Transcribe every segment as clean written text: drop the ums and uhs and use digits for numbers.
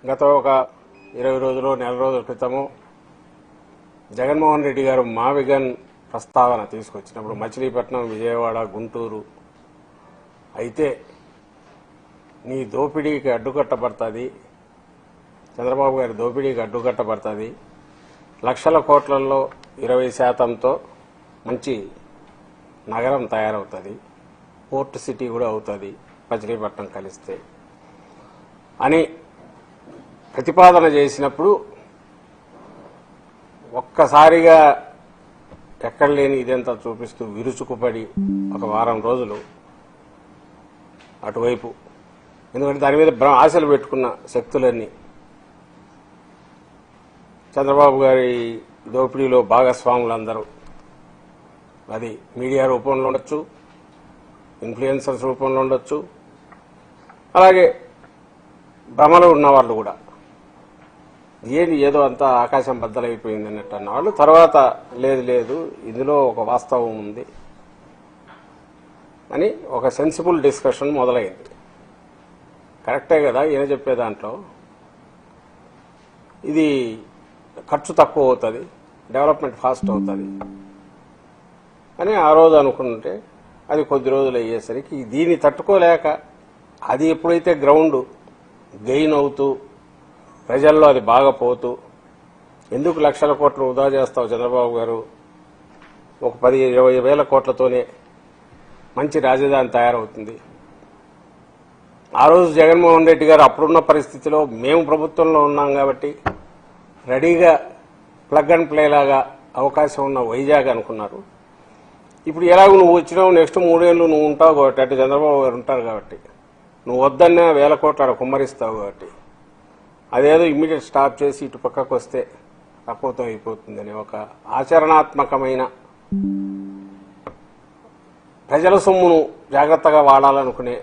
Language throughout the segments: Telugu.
గత ఒక 20 రోజులు నెల రోజుల క్రితము జగన్మోహన్ రెడ్డి గారు మావిగన్ ప్రస్తావన తీసుకొచ్చినప్పుడు మచిలీపట్నం, విజయవాడ, గుంటూరు అయితే నీ దోపిడీకి అడ్డుకట్టబడుతుంది, చంద్రబాబు గారి దోపిడీకి అడ్డుకట్టబడుతుంది, లక్షల కోట్లలో 20%తో మంచి నగరం తయారవుతుంది, పోర్ట్ సిటీ కూడా అవుతుంది మచిలీపట్నం కలిస్తే అని ప్రతిపాదన చేసినప్పుడు ఒక్కసారిగా ఎక్కడ లేని ఇదంతా చూపిస్తూ విరుచుకుపడి ఒక వారం రోజులు అటువైపు, ఎందుకంటే దాని మీద ఆశలు పెట్టుకున్న శక్తులన్నీ చంద్రబాబు గారి దోపిడీలో భాగస్వాములందరూ, అది మీడియా రూపంలో ఉండొచ్చు, ఇన్ఫ్లుయెన్సర్స్ రూపంలో ఉండొచ్చు, అలాగే భ్రమలో ఉన్నవాళ్ళు కూడా ఏదో అంతా ఆకాశం బద్దలైపోయింది అన్నట్టు అన్నవాళ్ళు తర్వాత లేదు ఇందులో ఒక వాస్తవం ఉంది అని ఒక సెన్సిబుల్ డిస్కషన్ మొదలైంది. కరెక్టే కదా ఈయన చెప్పే దాంట్లో, ఇది ఖర్చు తక్కువ అవుతుంది, డెవలప్మెంట్ ఫాస్ట్ అవుతుంది అని ఆ రోజు అనుకుంటే అది కొద్ది రోజులు అయ్యేసరికి దీన్ని తట్టుకోలేక అది ఎప్పుడైతే గ్రౌండ్ గెయిన్ అవుతూ ప్రజల్లో అది బాగా పోతూ, ఎందుకు లక్షల కోట్లు వృధా చేస్తావు చంద్రబాబు గారు, ఒక 10-20 వేల కోట్లతోనే మంచి రాజధాని తయారవుతుంది. ఆ రోజు జగన్మోహన్ రెడ్డి గారు అప్పుడున్న పరిస్థితిలో మేము ప్రభుత్వంలో ఉన్నాం కాబట్టి రెడీగా ప్లగ్ అండ్ ప్లే లాగా అవకాశం ఉన్న వైజాగ్ అనుకున్నారు. ఇప్పుడు ఎలాగో నువ్వు వచ్చినావు, నెక్స్ట్ 3 ఏళ్ళు నువ్వు ఉంటావు కాబట్టి, అటు చంద్రబాబు గారు ఉంటారు కాబట్టి, నువ్వు వద్దన్నా 1000 కోట్ల కుమ్మరిస్తావు కాబట్టి అదేదో ఇమ్మీడియట్ స్టాప్ చేసి ఇటు పక్కకు వస్తే తక్కువతో అయిపోతుందని ఒక ఆచరణాత్మకమైన ప్రజల సొమ్మును జాగ్రత్తగా వాడాలనుకునే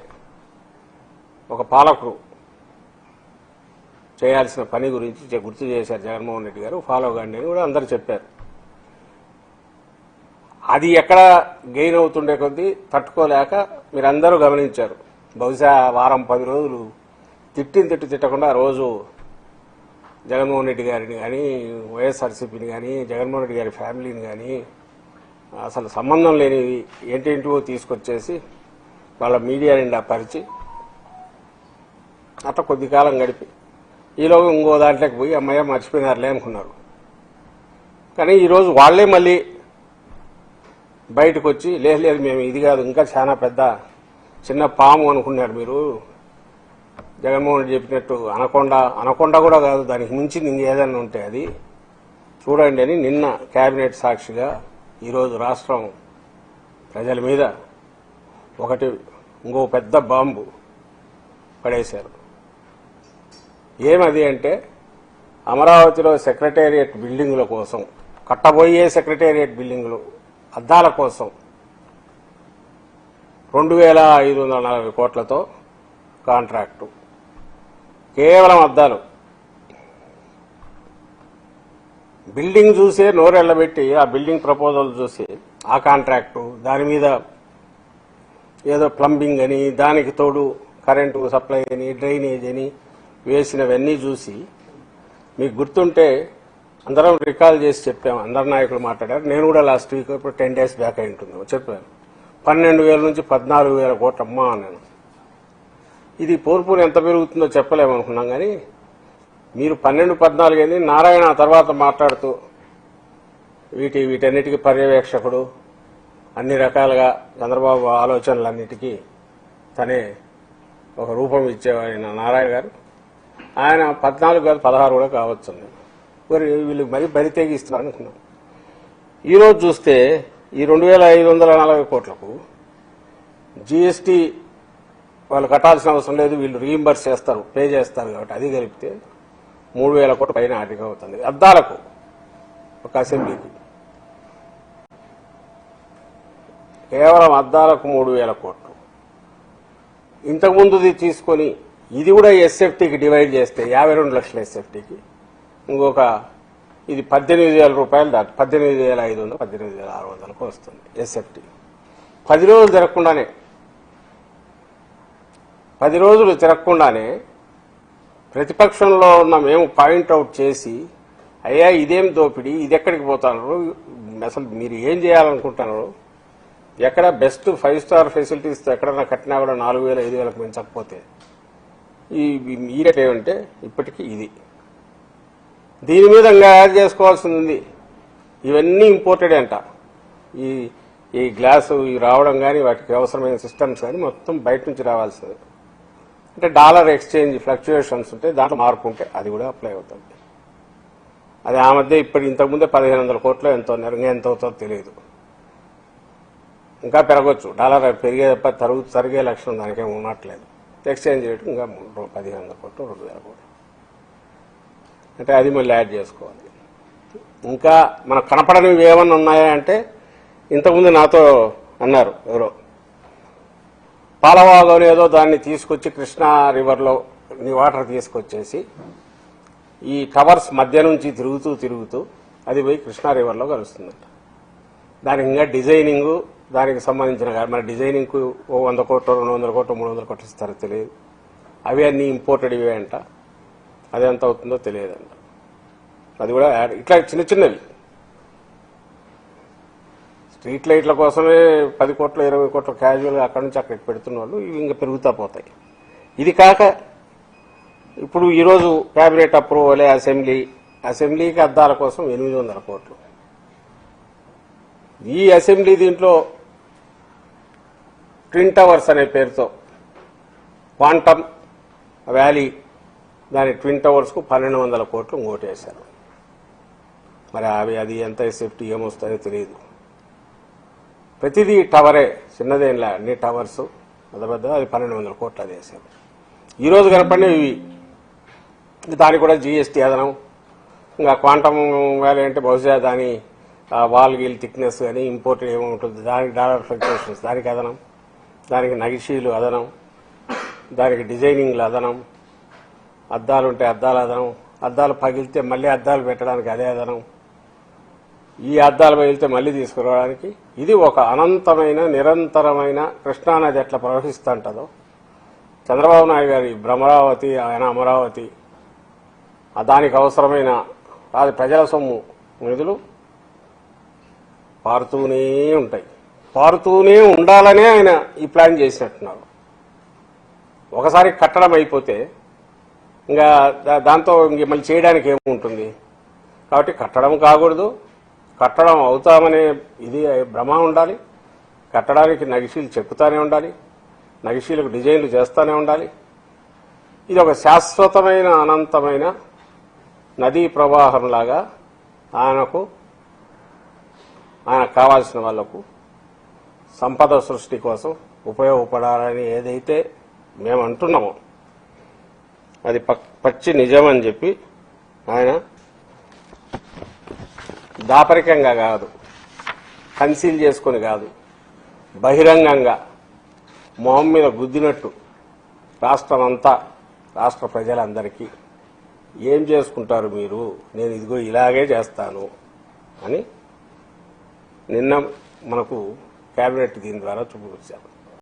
ఒక పాలకుడు చేయాల్సిన పని గురించి గుర్తు చేశారు జగన్మోహన్ రెడ్డి గారు. ఫాలో కాండి అని కూడా అందరూ చెప్పారు. అది ఎక్కడ గెయిన్ అవుతుండే కొద్దీ తట్టుకోలేక మీరందరూ గమనించారు. బహుశా వారం 10 రోజులు తిట్టకుండా రోజు జగన్మోహన్ రెడ్డి గారిని కానీ, వైఎస్ఆర్సీపీని కానీ, జగన్మోహన్ రెడ్డి గారి ఫ్యామిలీని కానీ అసలు సంబంధం లేనివి ఏంటేంటివో తీసుకొచ్చేసి వాళ్ళ మీడియా నిండా పరిచి అట్లా కొద్ది కాలం గడిపి ఈలోగా ఇంకో దాంట్లోకి పోయి అమ్మయ్య మర్చిపోయినారులే అనుకున్నారు. కానీ ఈరోజు వాళ్లే మళ్ళీ బయటకు వచ్చి లేదు మేము ఇది కాదు, ఇంకా చాలా పెద్ద చిన్న పాము అనుకున్నారు మీరు, జగన్మోహన్ రెడ్డి చెప్పినట్టు అనకొండ కూడా కాదు, దానికి మించింది ఇంకేదన్నా ఉంటే అది చూడండి అని నిన్న కేబినెట్ సాక్షిగా ఈరోజు రాష్ట్రం ప్రజల మీద ఇంకో పెద్ద బాంబు పడేశారు. ఏమది అంటే అమరావతిలో సెక్రటేరియట్ బిల్డింగుల కోసం, కట్టబోయే సెక్రటేరియట్ బిల్డింగులు అద్దాల కోసం 2540 కోట్లతో కాంట్రాక్టు, కేవలం అద్దాలు. బిల్డింగ్ చూసే నోరెళ్లబెట్టి ఆ బిల్డింగ్ ప్రపోజల్ చూసి ఆ కాంట్రాక్టు, దాని మీద ఏదో ప్లంబింగ్ అని, దానికి తోడు కరెంటు సప్లై అని, డ్రైనేజ్ అని వేసినవన్నీ చూసి మీకు గుర్తుంటే అందరం రికాల్ చేసి చెప్పాము, అందరు నాయకులు మాట్లాడారు. నేను కూడా లాస్ట్ వీక్ ఇప్పుడు 10 days బ్యాక్ అయి ఉంటుంది చెప్పాను. 12,000 నుంచి 14,000 కోట్ల అమ్మా అన్నాను. ఇది పోర్పూర్ ఎంత పెరుగుతుందో చెప్పలేమనుకున్నాం. కానీ మీరు 12-14 అయింది. నారాయణ తర్వాత మాట్లాడుతూ వీటన్నిటికీ పర్యవేక్షకుడు, అన్ని రకాలుగా చంద్రబాబు ఆలోచనలన్నిటికీ తనే ఒక రూపం ఇచ్చేవాడిన నారాయణ గారు, ఆయన 14 కాదు 16 కూడా కావచ్చు. వీళ్ళు మరీ బరి తెగిస్తున్నారు అనుకున్నాం. ఈరోజు చూస్తే ఈ 2,540 కోట్లకు జీఎస్టీ వాళ్ళు కట్టాల్సిన అవసరం లేదు, వీళ్ళు రీయింబర్స్ చేస్తారు, పే చేస్తారు కాబట్టి అది కలిపితే 3,000 కోట్ల పైన ఆర్థిక అవుతుంది. అద్దాలకు ఒక అసెంబ్లీకి కేవలం అద్దాలకు 3,000 కోట్లు. ఇంతకుముందుది తీసుకొని ఇది కూడా ఎస్ఎఫ్టీకి డివైడ్ చేస్తే 52 లక్షల ఎస్ఎఫ్టీకి ఇంకొక ఇది 18,000 రూపాయలు దాటి 18,500 18,600కు వస్తుంది ఎస్ఎఫ్టీ. 10 రోజులు తిరగకుండానే ప్రతిపక్షంలో ఉన్న మేము పాయింట్అవుట్ చేసి అయ్యా ఇదేం దోపిడీ, ఇది ఎక్కడికి పోతున్నారు, అసలు మీరు ఏం చేయాలనుకుంటున్నారు, ఎక్కడ బెస్ట్ 5 స్టార్ ఫెసిలిటీస్ ఎక్కడన్నా కట్టినా కూడా 4,000 5,000కు మించకపోతే ఈ రేట్ ఏమంటే ఇప్పటికీ ఇది. దీని మీద ఇంకా యాడ్ చేసుకోవాల్సింది ఉంది. ఇవన్నీ ఇంపోర్టెడ్ అంట. ఈ గ్లాసు ఈ రావడం కానీ వాటికి అవసరమైన సిస్టమ్స్ కానీ మొత్తం బయట నుంచి రావాల్సింది. అంటే డాలర్ ఎక్స్చేంజ్ ఫ్లక్చుయేషన్స్ ఉంటే దాంట్లో మార్పు ఉంటే అది కూడా అప్లై అవుతుంది. అది ఆ మధ్య ఇప్పుడు ఇంతకుముందే 1,500 కోట్లు ఎంతో ఇంకా ఎంత అవుతుందో తెలియదు. ఇంకా పెరగొచ్చు. డాలర్ పెరిగే తప్ప తరిగే లక్షణం దానికేం ఉన్నట్లేదు. ఎక్స్చేంజ్ రేటు ఇంకా 1,500 కోట్లు 2,000 కోట్లు అంటే అది మళ్ళీ యాడ్ చేసుకోవాలి. ఇంకా మనకు కనపడనివి ఏమన్నా ఉన్నాయా అంటే ఇంతకుముందు నాతో అన్నారు ఎవరో పాలవాగోని ఏదో దాన్ని తీసుకొచ్చి కృష్ణా రివర్లో వాటర్ తీసుకొచ్చేసి ఈ టవర్స్ మధ్య నుంచి తిరుగుతూ అది పోయి కృష్ణా రివర్లో కలుస్తుందంట. దానికి ఇంకా డిజైనింగ్ దానికి సంబంధించిన మన డిజైనింగ్కు 100 కోట్లు 200 కోట్లు 300 కోట్లు ఇస్తారో తెలియదు. అవి అన్నీ ఇంపోర్టెడ్ ఇవే అంట. అది ఎంత అవుతుందో తెలియదంట. అది కూడా ఇట్లా చిన్నవి స్ట్రీట్ లైట్ల కోసమే 10 కోట్లు 20 కోట్లు క్యాజువల్గా అక్కడి నుంచి అక్కడికి పెడుతున్న వాళ్ళు ఇవి ఇంకా పెరుగుతూ పోతాయి. ఇది కాక ఇప్పుడు ఈరోజు క్యాబినెట్ అప్రూవలే అసెంబ్లీకి అద్దాల కోసం 800 కోట్లు. ఈ అసెంబ్లీ దీంట్లో ట్విన్ టవర్స్ అనే పేరుతో క్వాంటమ్ వ్యాలీ దాని ట్విన్ టవర్స్కు 1,200 కోట్లు ఓటేశారు. మరి అది ఎంత సేఫ్టీ ఏమొస్తాయో తెలియదు. ప్రతిదీ టవరే, చిన్నదేంలా అన్ని టవర్స్ పెద్ద అది 1,200 కోట్లు అది వేశారు. ఈరోజు కనపడినవి ఇవి. దానికి కూడా జీఎస్టీ అదనం. ఇంకా క్వాంటమ్ వ్యాలీ అంటే బహుశా దాని వాల్ గీల్ థిక్నెస్ కానీ ఇంపోర్ట్ ఏముంటుంది, దానికి డాలర్ ఫ్లక్చుయేషన్స్ దానికి అదనం, దానికి నగిషీలు అదనం, దానికి డిజైనింగ్లు అదనం, అద్దాలు ఉంటే అద్దాలు అదనం, అద్దాలు పగిలితే మళ్ళీ అద్దాలు పెట్టడానికి అదే అదనం, ఈ అద్దాలు పగిలితే మళ్ళీ తీసుకురావడానికి. ఇది ఒక అనంతమైన నిరంతరమైన కృష్ణానది ఎట్లా ప్రవహిస్తుంటుందో చంద్రబాబు నాయుడు గారి భ్రమరావతి ఆయన అమరావతి దానికి అవసరమైన అది ప్రజల సొమ్ము నిధులు పారుతూనే ఉంటాయి. పారుతూనే ఉండాలనే ఆయన ఈ ప్లాన్ చేసినట్టున్నారు. ఒకసారి కట్టడం అయిపోతే ఇంకా దాంతో ఇంక మళ్ళీ చేయడానికి ఏముంటుంది. కాబట్టి కట్టడం కాకూడదు, కట్టడం అవుతామనే ఇది భ్రమ ఉండాలి. కట్టడానికి నగిషీలు చెక్కుతానే ఉండాలి, నగిషీలకు డిజైన్లు చేస్తూనే ఉండాలి. ఇది ఒక శాశ్వతమైన అనంతమైన నదీ ప్రవాహంలాగా ఆయనకు కావాల్సిన వాళ్లకు సంపద సృష్టి కోసం ఉపయోగపడాలని ఏదైతే మేము అంటున్నామో అది పచ్చి నిజమని చెప్పి ఆయన దాపరికంగా కాదు, కన్సీల్ చేసుకుని కాదు, బహిరంగంగా మొహం మీద గుద్దినట్టు రాష్ట్రమంతా రాష్ట్ర ప్రజలందరికీ ఏం చేసుకుంటారు మీరు, నేను ఇదిగో ఇలాగే చేస్తాను అని నిన్న మనకు కేబినెట్ దీని ద్వారా చూపించారు.